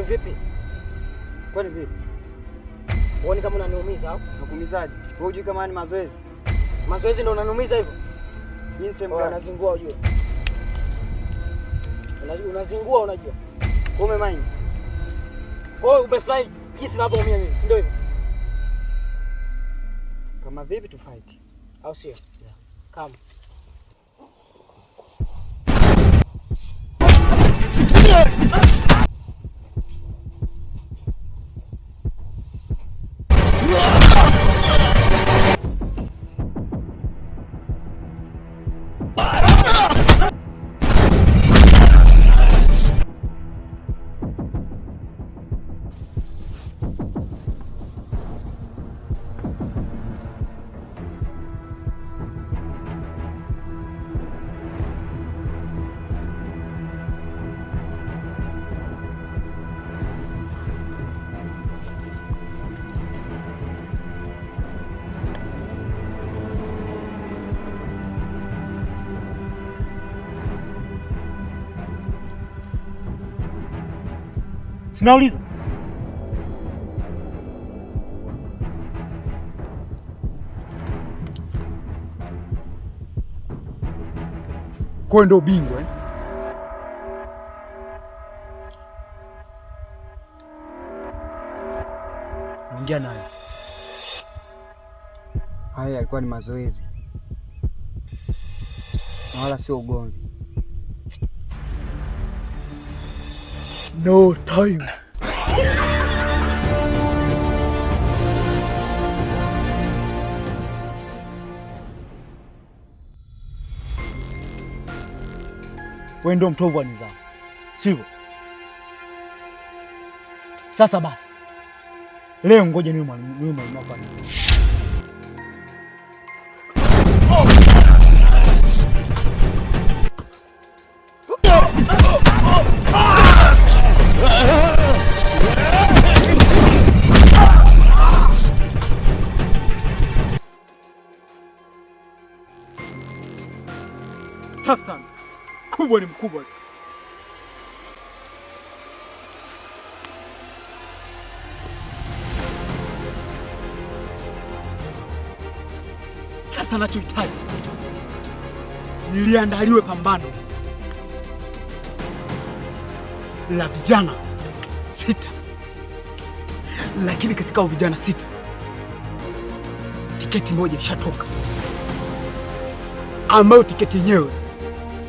Wewe vipi? Kwani vipi? Uone kama unaniumiza au? Nakuumizaje? Wewe hujui kama ni mazoezi? Mazoezi ndio unaniumiza hivyo? Mimi sema gani? Unazingua unajua. Unazingua unajua. Ume mind. Wewe umefly kisi na hapo umia mimi, si ndio hivyo? Kama vipi tu fight? Au sio? Yeah. Kama. Sinauliza. Kwa ndo bingwa Ongea naye. Haya yalikuwa ni mazoezi na wala sio ugomvi. No time. Wewe ndo mtovu wa nidhamu, sivyo? Sasa basi, leo ngoja niwe mwalimu wako. Safi sana. Kubwa ni mkubwa. Sasa nachohitaji niliandaliwe pambano la vijana 6, lakini katika vijana 6 tiketi moja ishatoka, ambayo tiketi yenyewe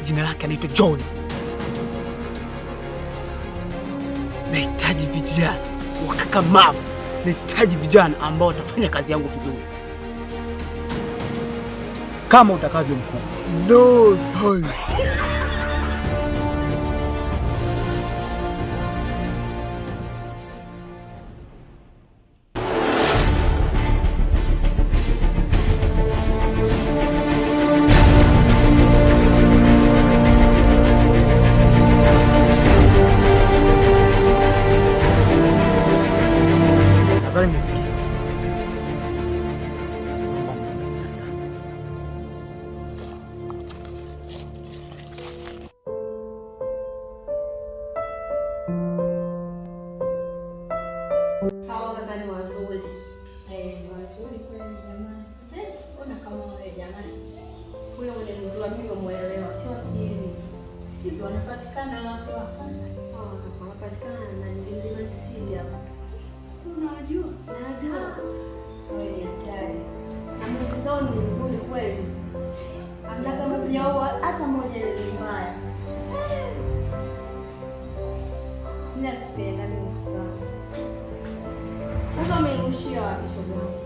jina lake anaitwa John. Nahitaji vijana wakakamavu, nahitaji vijana ambao watafanya kazi yangu vizuri kama utakavyo mkuu. No time. Wanapatikana hapo hapa. Wanapatikana na ndio msingi hapa. Unajua? Najua. Wewe ni hatari. Na mimi zao ni nzuri kweli. Hamna kama vyao hata moja ni mbaya. Mimi sipenda mimi sana. Sasa umerushia wapi shoga?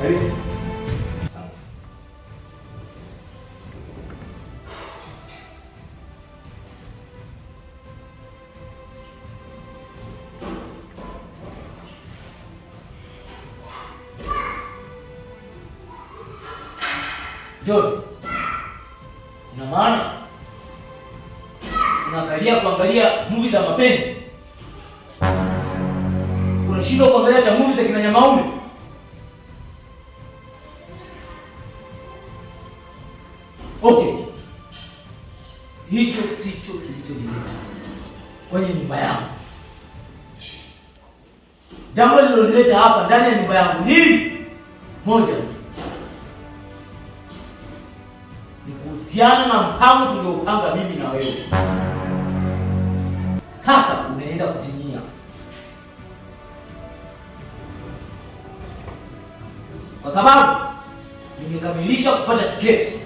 Karibu. John, ina maana unaangalia kuangalia movie za mapenzi, unashindwa kuangalia hata movie za kina Nyamaume? Okay, hicho sicho kilichonileta kwenye nyumba yangu. Jambo lililonileta hapa ndani ya nyumba yangu hili moja tu, ni kuhusiana na mpango tuliopanga mimi na wewe. Sasa unaenda kutimia. Kwa sababu nimekamilisha kupata tiketi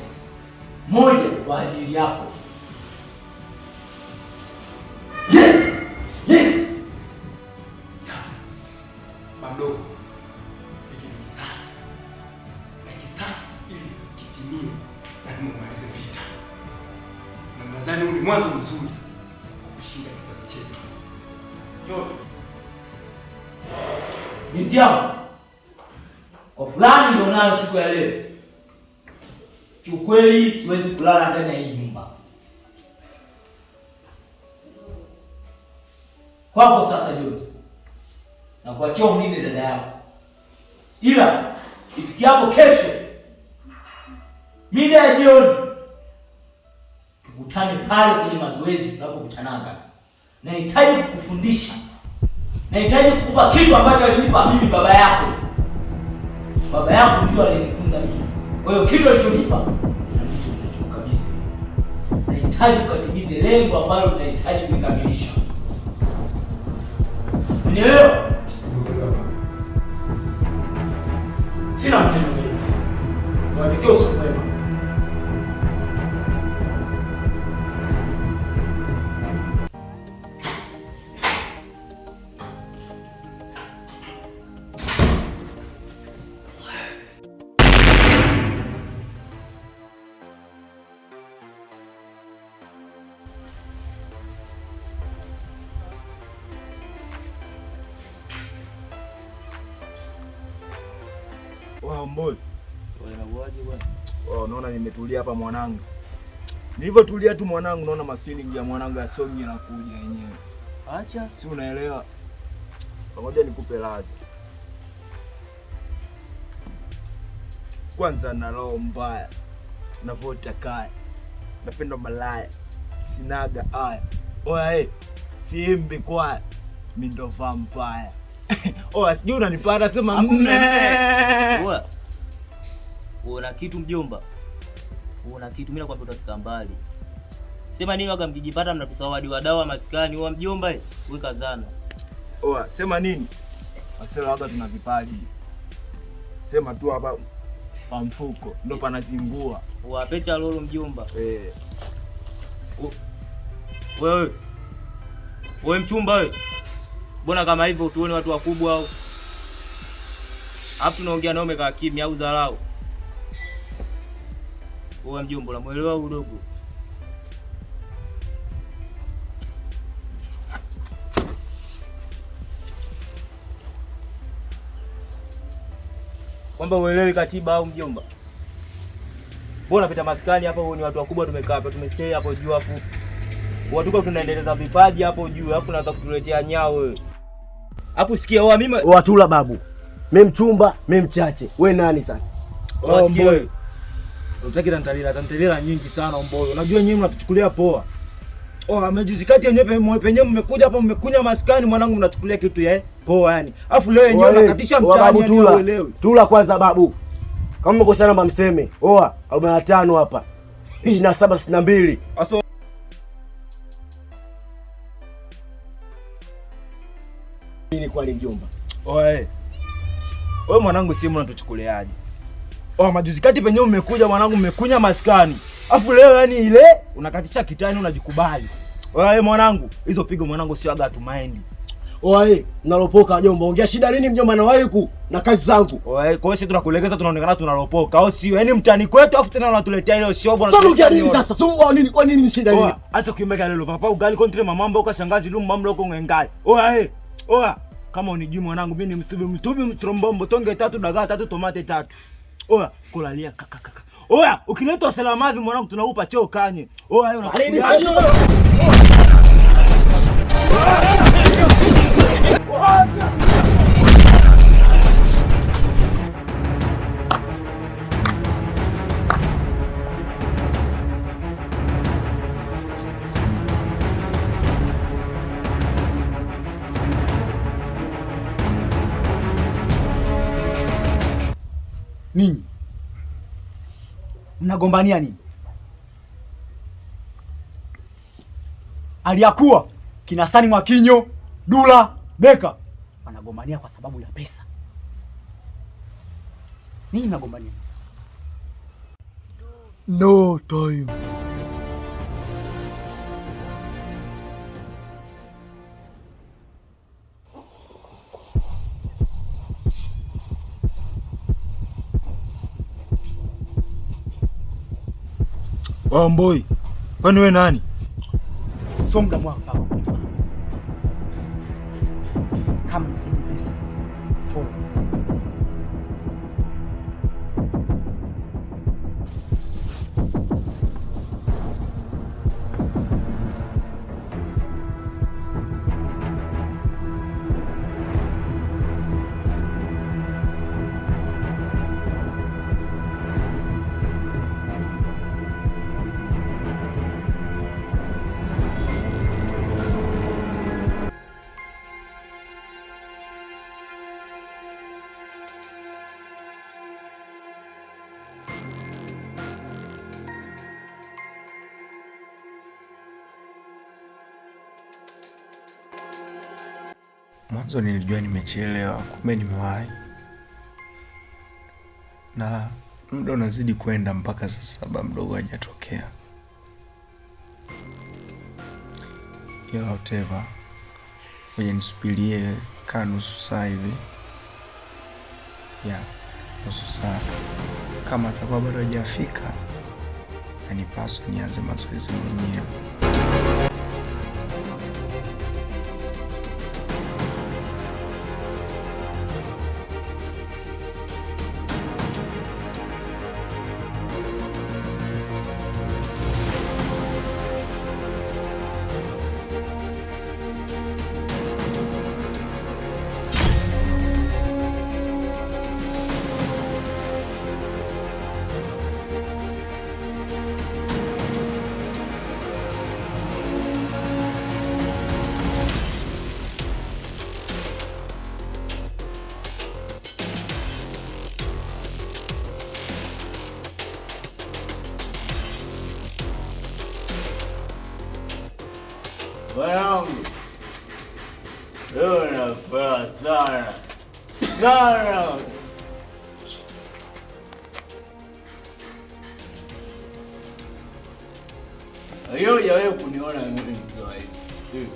moja kwa ajili yako. Yes! Yes! Bado. Hiki ni kisasi. Na kisasi ili kitimie lazima umalize vita. Na nadhani huu ni mwanzo mzuri kushinda kisasi chetu. Ndio. Binti yangu, kwa fulani ndio nayo siku ya leo, kiukweli siwezi kulala ndani ya hii nyumba. Kwako sasa John, na kuachia umlinde dada yako, ila ifikiapo kesho mida ya jioni tukutane pale kwenye mazoezi tunapokutanaga. Nahitaji kukufundisha, nahitaji kukupa kitu ambacho alinipa mimi baba yako. Baba yako ndio alinifunza mimi. Kwa hiyo kitu alichonipa na kitu ninachukua kabisa. Nahitaji ukatimize lengo ambalo tunahitaji kukamilisha. Unielewa? Sina maneno mengi. Niwatakie usiku mwema. Mboi. Unaona nimetulia hapa mwanangu. Nilivyotulia tu mwanangu, naona mafeeling ya mwanangu ya songi yanakuja yenyewe. Acha, si unaelewa. Pamoja nikupe laza. Kwanza na roho mbaya. Navota kaya. Napenda malaya. Sinaga haya. Oya Simbi kwa mimi ndo vampire. Sijui unanipata sema Oya. Una kitu mjomba? Una kitu, mimi nakwambia utafika mbali. Sema nini waga mkijipata mnatusawadi wadawa maskani huwa mjomba weka zana. Sema nini? Asela waga tuna vipaji. Sema tu hapa pa mfuko ndo panazingua. Wapecha lolo mjomba. Wewe mchumba wewe. Mbona kama hivyo tuone watu wakubwa au? Hapo tunaongea nao umekaa kimya au dharau? Wewe mjomba unamuelewa udogo? Kwamba uelewi katiba au mjomba? Mbona pita maskani hapa, ni watu wakubwa tumekaa hapa, tumestay hapo juu afu. Watuko tunaendeleza vipaji hapo juu, alafu naanza kutuletea nyao wewe. Hapo sikia mimi watula babu. Mimi mchumba, mimi mchache. Wewe nani sasa? Mboi. Unataka tantalila nyingi sana Mboi. Unajua nyinyi mnatuchukulia poa. Amejuzi kati yenyewe penyewe mmekuja hapa mmekunya maskani mwanangu mnachukulia kitu poa yani. Alafu leo yenyewe unakatisha mtaani yani uelewi. Tula kwanza babu. Kama mkosana namba mseme. 45 hapa. 2762. Aso nini kwa mjomba? Wewe mwanangu simu unatuchukuliaje? Majuzi kati penyewe mmekuja mwanangu mmekunya maskani. Alafu leo yani ile unakatisha kitani unajikubali. Wewe mwanangu, hizo pigo mwanangu sio aga tumaindi. Oe, nalopoka mjomba. Ongea shida nini mjomba, na waiku na kazi zangu. Oe, kwa hiyo sisi tunakuelekeza tunaonekana tunalopoka au sio? Yaani mtani kwetu afu tena unatuletea ile shobo na sasa ongea nini sasa? Sio nini, kwa nini shida nini? Acha kuimeka lelo papa ugali kontre mamamba uka shangazi lumu mamlo uko ngengai. Oe, oa. Kama unijui mwanangu mimi ni mtubi mtrombombo tonge 3 dagaa 3 tomate 3. Oa, kulalia kaka. Oa, ukileta salamazi mwanangu tunaupa choo kanye. Oa, hayo unakuja. Ninyi mnagombania nini? Aliyakuwa kina Sani Mwakinyo, Dula, Beka wanagombania kwa sababu ya pesa. Nini mnagombania? No time. Mboi, kwani wewe nani? So muda mwaka kama hizi pesa follow. Mwanzo nilijua nimechelewa, kumbe nimewahi. Na muda unazidi kwenda mpaka saa 7 mdogo hajatokea. Yeah, whatever. Ngoja nisubirie kaa nusu saa hivi. Yeah, nusu saa. Kama atakuwa bado hajafika, yanipaswa nianze mazoezi mwenyewe. Wanangu, leo nafuraha sana sana. Leo hujawahi kuniona mimi nikiwa hivi.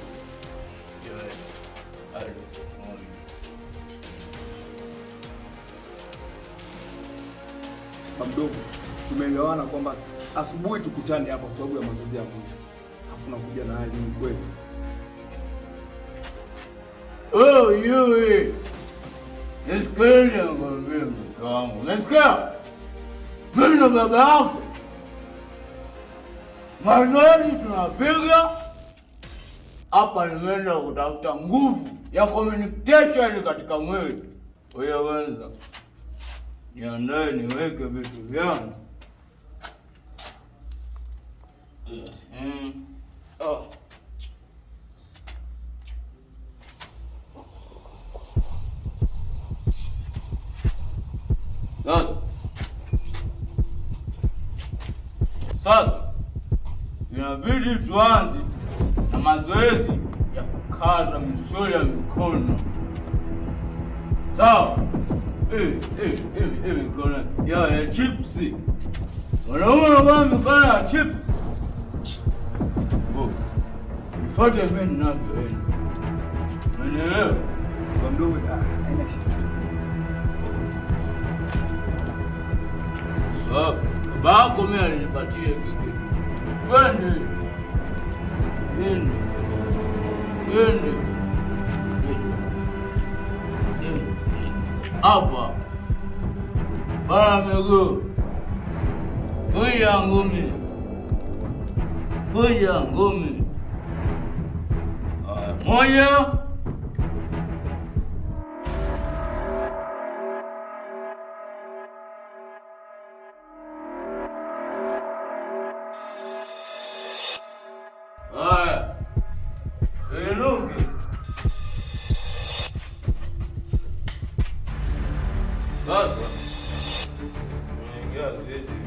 Mdogo, tumeelewana kwamba asubuhi tukutane hapa kwa sababu ya mazoezi ya mwisho. Alafu nakuja na hali hii kweli. Oh, yule. Nisikia ngombe mke wangu. Nisikia? Mimi na baba yako. Mazoezi tunapiga. Hapa nimeenda kutafuta nguvu ya communication katika mwili. Wewe kwanza niandae niweke vitu vyangu. Oh. Sasa inabidi tuanze na mazoezi ya kukaza misuli ya mikono. Sawa? Mikono ya chipsi. Wanaume wanavaa mikono ya chipsi. Fuate mimi ninavyoenda. Unaelewa? Kwa mdogo haina shida. Babako mimi alinipatia kiki. Twende. Hapa. Para miguu. Kuja ngumi. Moja. Haya. Inuki. Sasa. Ingia zizi.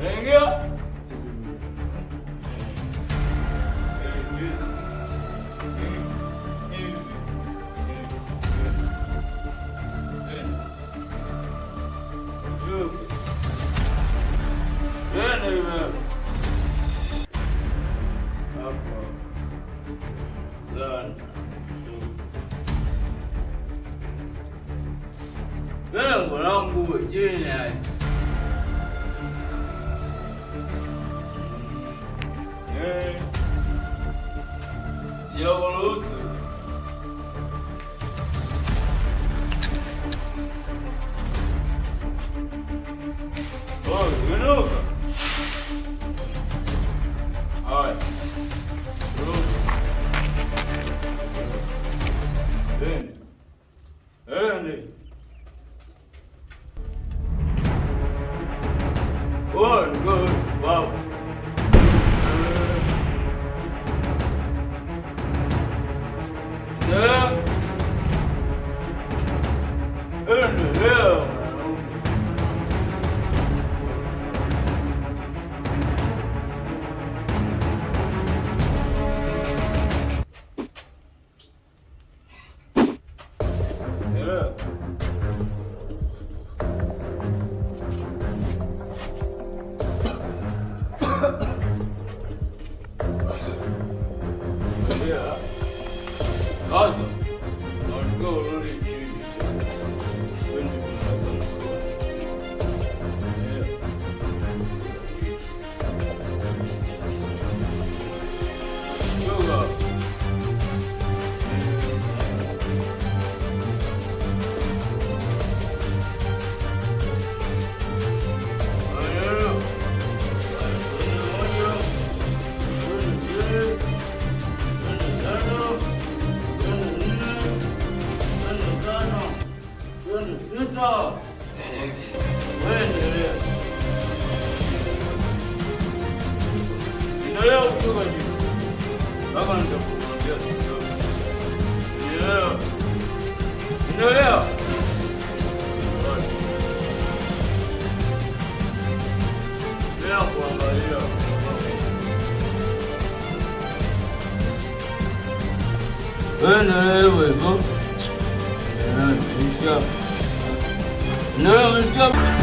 Ingia. Lengo langu jina sijakuruhusu inuka. Haya, ende. Good, wow. Yeah. Awesome. Let's go, Rudy. No,